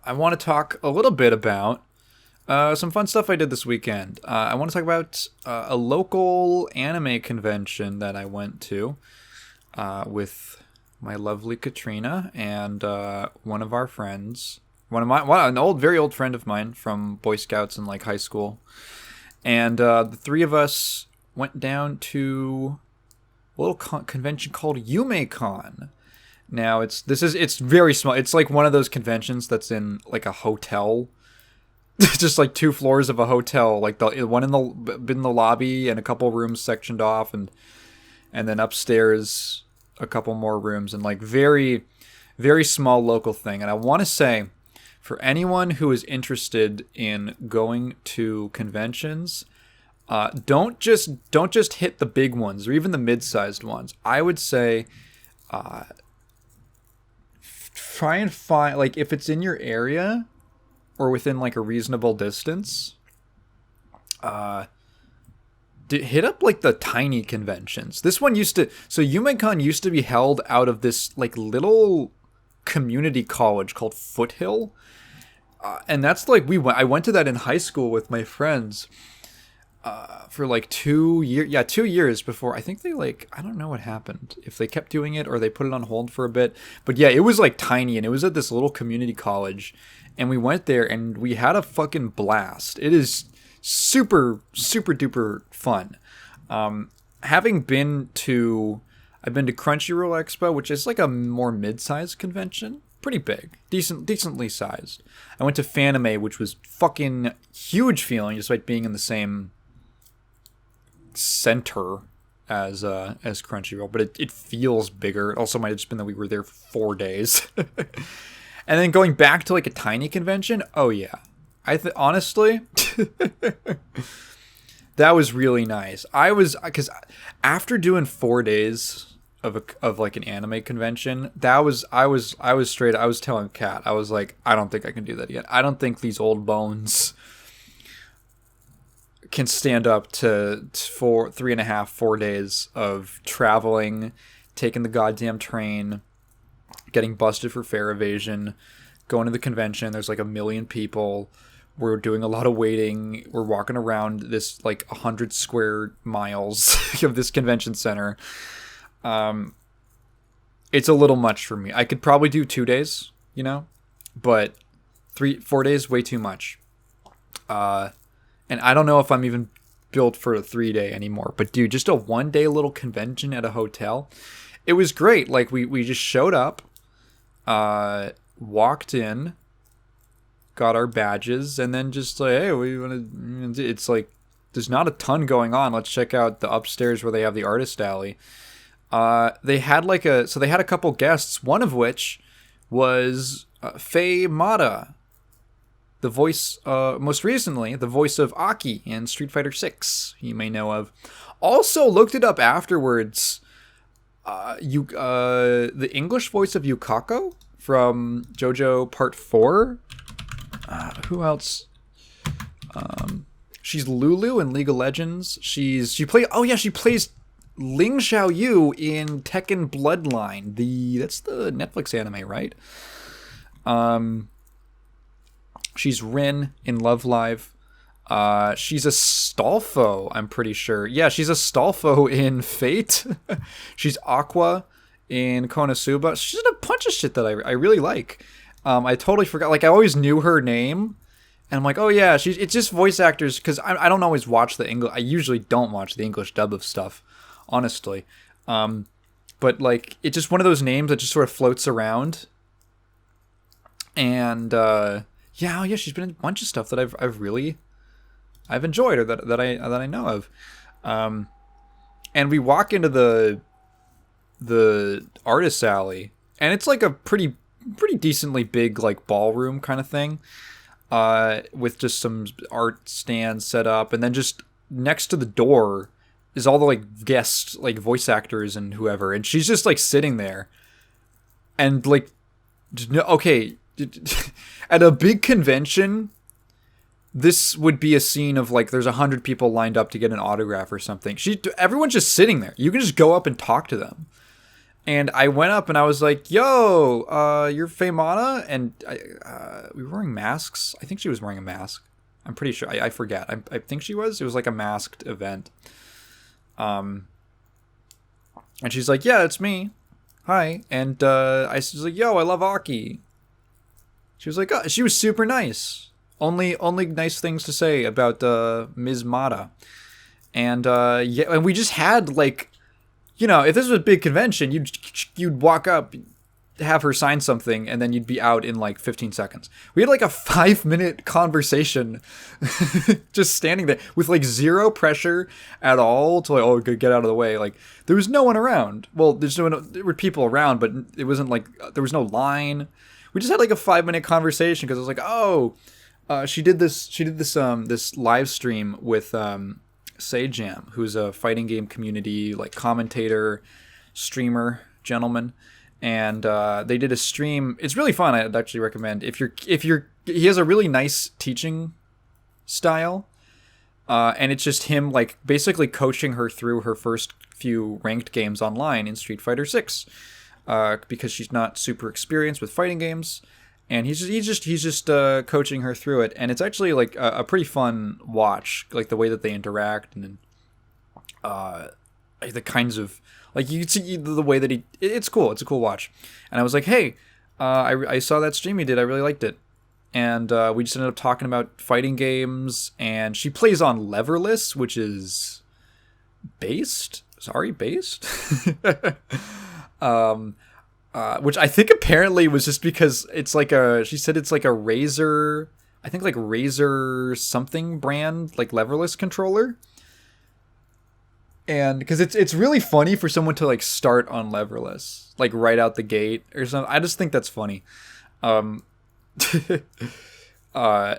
I want to talk a little bit about some fun stuff I did this weekend. I want to talk about a local anime convention that I went to with my lovely Katrina and one of our friends, very old friend of mine from Boy Scouts in like high school, and the three of us went down to a little convention called YumeCon. Now it's very small. It's like one of those conventions that's in like a hotel, just like 2 floors of a hotel, like the one in the lobby and a couple rooms sectioned off, and then upstairs a couple more rooms, and like very very small local thing. And I want to say, for anyone who is interested in going to conventions, don't just hit the big ones or even the mid-sized ones. I would say try and find, like, if it's in your area or within like a reasonable distance, hit up like the tiny conventions. This one YumeCon used to be held out of this like little community college called Foothill, and that's like I went to that in high school with my friends for like 2 years. Yeah, 2 years before. I think I don't know what happened, if they kept doing it or they put it on hold for a bit. But yeah, it was like tiny, and it was at this little community college, and we went there and we had a fucking blast. It is super super duper fun. I've been to Crunchyroll Expo, which is like a more mid-sized convention, pretty big, decently sized. I went to Fanime, which was fucking huge feeling, despite being in the same center as Crunchyroll, but it feels bigger. It also might have just been that we were there for 4 days. And then going back to like a tiny convention, oh yeah, honestly, that was really nice. Because after doing 4 days of like an anime convention, I was telling Kat, I was like, I don't think I can do that again. I don't think these old bones can stand up to 4 days of traveling, taking the goddamn train, getting busted for fare evasion, going to the convention. There's like 1 million people. We're doing a lot of waiting. We're walking around this like 100 square miles of this convention center. It's a little much for me. I could probably do 2 days, but 4 days, way too much. And I don't know if I'm even built for a 3-day anymore. But dude, just a 1-day little convention at a hotel, it was great. Like we just showed up, walked in, got our badges, and then just like, hey, what do you want to? It's like there's not a ton going on. Let's check out the upstairs where they have the artist alley. They had a couple guests, one of which was Faye Mata, the voice, most recently, the voice of Aki in Street Fighter 6, you may know of. Also, looked it up afterwards, the English voice of Yukako from JoJo Part 4. Who else? She's Lulu in League of Legends. She plays Ling Xiaoyu in Tekken Bloodline. That's the Netflix anime, right? She's Rin in Love Live. She's Astolfo, I'm pretty sure. Yeah, she's Astolfo in Fate. She's Aqua in Konosuba. She's in a bunch of shit that I really like. I totally forgot. Like, I always knew her name, and I'm like, oh yeah, it's just voice actors, because I don't always watch the English. I usually don't watch the English dub of stuff, honestly. But like, it's just one of those names that just sort of floats around. And yeah, she's been in a bunch of stuff that I've enjoyed, or that I know of. And we walk into the artist alley, and it's like a pretty decently big like ballroom kind of thing, with just some art stands set up, and then just next to the door is all the like guests, like voice actors and whoever, and she's just like sitting there, and like, okay, at a big convention, this would be a scene of like there's 100 people lined up to get an autograph or something. Everyone's just sitting there. You can just go up and talk to them. And I went up and I was like, "Yo, you're Faymana?" And we were wearing masks. I think she was wearing a mask. I'm pretty sure. I forget. I think she was. It was like a masked event. And she's like, "Yeah, it's me. Hi." And I was like, "Yo, I love Aki." She was like, "Oh," she was super nice. Only nice things to say about Ms. Mata. And yeah, and we just had like, if this was a big convention, you'd walk up, have her sign something, and then you'd be out in like 15 seconds. We had like a 5-minute conversation just standing there with like zero pressure at all to like, oh, get out of the way. Like there was no one around. Well, there were people around, but it wasn't like there was no line. We just had like a 5-minute conversation because I was like, oh, she did this live stream with Taigen, who's a fighting game community like commentator, streamer, gentleman, and they did a stream. It's really fun. I'd actually recommend if you're. He has a really nice teaching style, and it's just him like basically coaching her through her first few ranked games online in Street Fighter 6, because she's not super experienced with fighting games. And he's just coaching her through it, and it's actually like a pretty fun watch, like the way that they interact, and the kinds of like you can see the way that it's cool. It's a cool watch, and I was like, hey, I saw that stream you did. I really liked it, and we just ended up talking about fighting games, and she plays on Leverless, which is based. Which I think apparently was just because it's like she said it's like a Razer, I think like Razer something brand, like Leverless controller. And because it's really funny for someone to like start on Leverless, like right out the gate or something. I just think that's funny.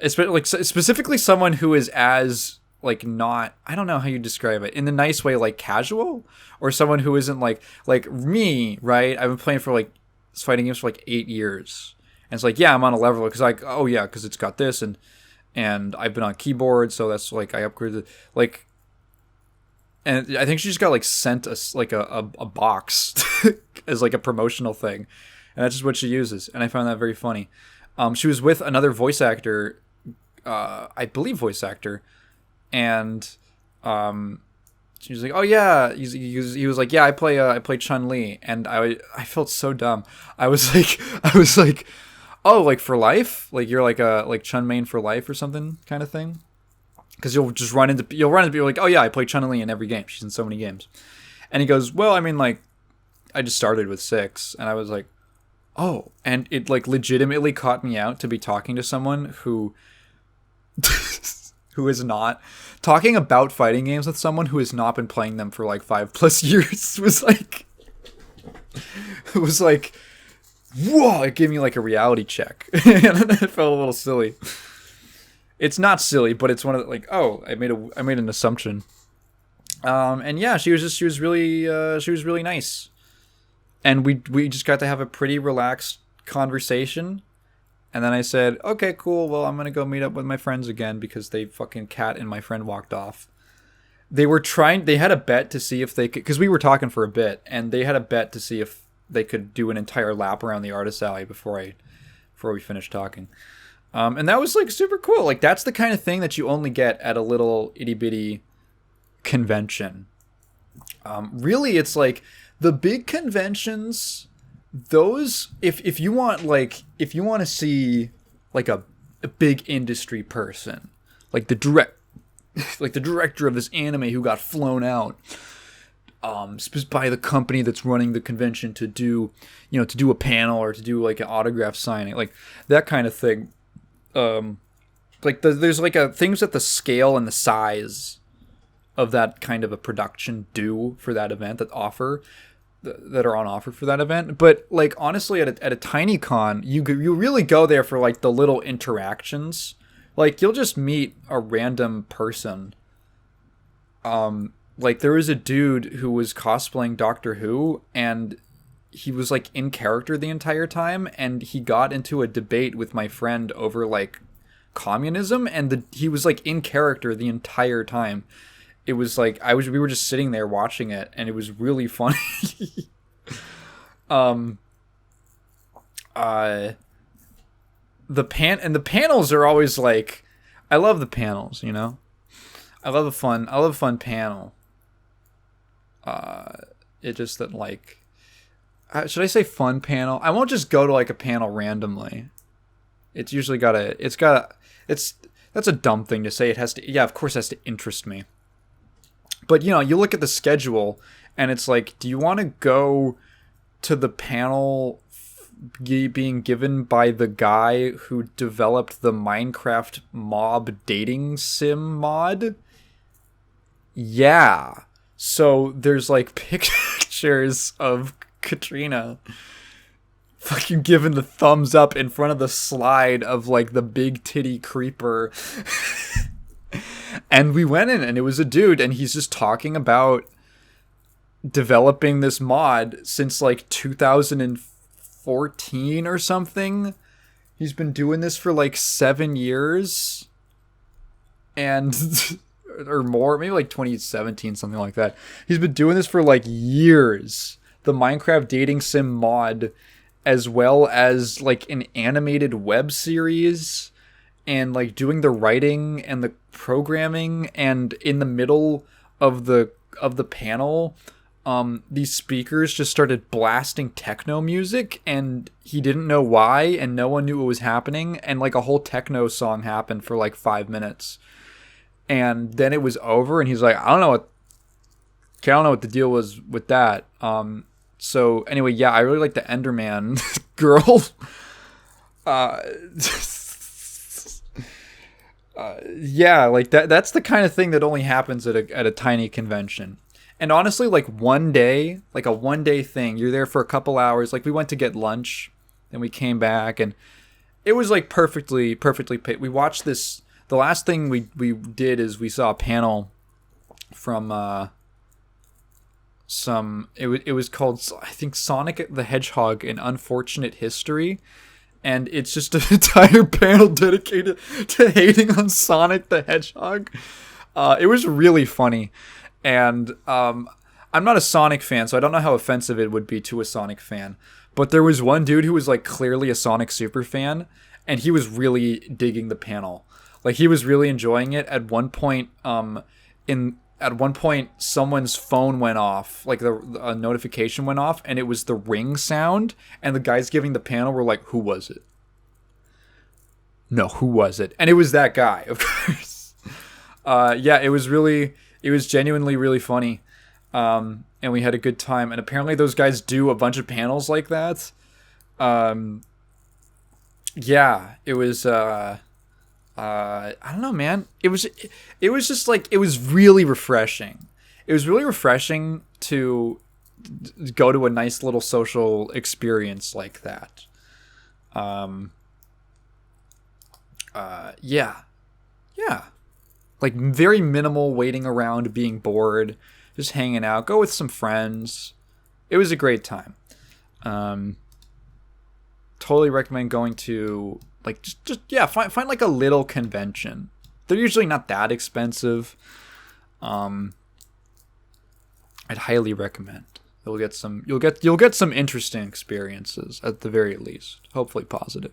Specifically someone who is as like not, I don't know how you describe it in the nice way, like casual, or someone who isn't like me, right? I've been playing for like fighting games for like 8 years, and it's like, yeah, I'm on a level because like, oh yeah, because it's got this, and I've been on keyboard, so that's like I upgraded like, and I think she just got like sent a box as like a promotional thing, and that's just what she uses, and I found that very funny. She was with another voice actor, I believe voice actor. And she was like, "Oh yeah," he was like, "Yeah, I play Chun-Li," and I felt so dumb. I was like, "Oh, like for life? Like you're like Chun main for life or something kind of thing?" Because you'll run into people like, "Oh yeah, I play Chun-Li in every game. She's in so many games." And he goes, "Well, I mean, like, I just started with 6," and I was like, "Oh," and it like legitimately caught me out to be talking to someone who. Who is not talking about fighting games with someone who has not been playing them for like 5+ years was like, whoa, it gave me like a reality check. And it felt a little silly. It's not silly, but it's one of the, like, oh, I made an assumption. And yeah, she was really nice. And we just got to have a pretty relaxed conversation. And then I said, okay, cool. Well, I'm going to go meet up with my friends again because Cat and my friend walked off. They had a bet to see if they could, because we were talking for a bit, and they had a bet to see if they could do an entire lap around the artist alley before we finished talking. And that was like super cool. Like that's the kind of thing that you only get at a little itty bitty convention. Really, it's like the big conventions. Those if you want to see like a big industry person, like the director of this anime who got flown out by the company that's running the convention to do a panel or to do like an autograph signing, like that kind of thing. There's like things that the scale and the size of that kind of a production do for that event that are on offer for that event. But like honestly, at a tiny con, you really go there for like the little interactions. Like you'll just meet a random person. Like there was a dude who was cosplaying Doctor Who, and he was like in character the entire time, and he got into a debate with my friend over like communism, and he was like in character the entire time. It was like we were just sitting there watching it, and it was really funny. Um, the panels are always like, I love the panels, you know? I love a fun panel. It just that like, should I say fun panel? I won't just go to like a panel randomly. It's usually that's a dumb thing to say. It has to, yeah, of course it has to interest me. But you know, you look at the schedule and it's like, do you want to go to the panel being given by the guy who developed the Minecraft mob dating sim mod? Yeah. So there's like pictures of Katrina fucking giving the thumbs up in front of the slide of like the big titty creeper. And we went in and it was a dude and he's just talking about developing this mod since like 2014 or something. He's been doing this for like 7 years and or more, maybe like 2017, something like that. He's been doing this for like years. The Minecraft dating sim mod, as well as like an animated web series, and like doing the writing and the programming. And in the middle of the panel, these speakers just started blasting techno music, and he didn't know why, and no one knew what was happening, and like a whole techno song happened for like 5 minutes. And then it was over, and he's like, I don't know what the deal was with that. So anyway, yeah, I really like the Enderman girl. Yeah, like that's the kind of thing that only happens at a tiny convention. And honestly, like a 1 day thing, you're there for a couple hours. Like we went to get lunch, and we came back, and it was like perfectly paid. We watched this. The last thing we did is we saw a panel from it was called, I think, Sonic the Hedgehog: An Unfortunate History, and it's just an entire panel dedicated to hating on Sonic the Hedgehog. It was really funny, and I'm not a Sonic fan, so I don't know how offensive it would be to a Sonic fan. But there was one dude who was like clearly a Sonic super fan, and he was really digging the panel. Like he was really enjoying it. At one point, someone's phone went off, like a notification went off, and it was the ring sound. And the guys giving the panel were like, "Who was it?" No, who was it? And it was that guy, of course. Yeah, it was genuinely really funny, and we had a good time. And apparently, those guys do a bunch of panels like that. Yeah, it was. I don't know, man. It was just like, it was really refreshing. It was really refreshing to go to a nice little social experience like that. Yeah. Like very minimal waiting around, being bored, just hanging out, go with some friends. It was a great time. Totally recommend going to, like, just yeah, find like a little convention. They're usually not that expensive. I'd highly recommend. You'll get some interesting experiences at the very least. Hopefully positive.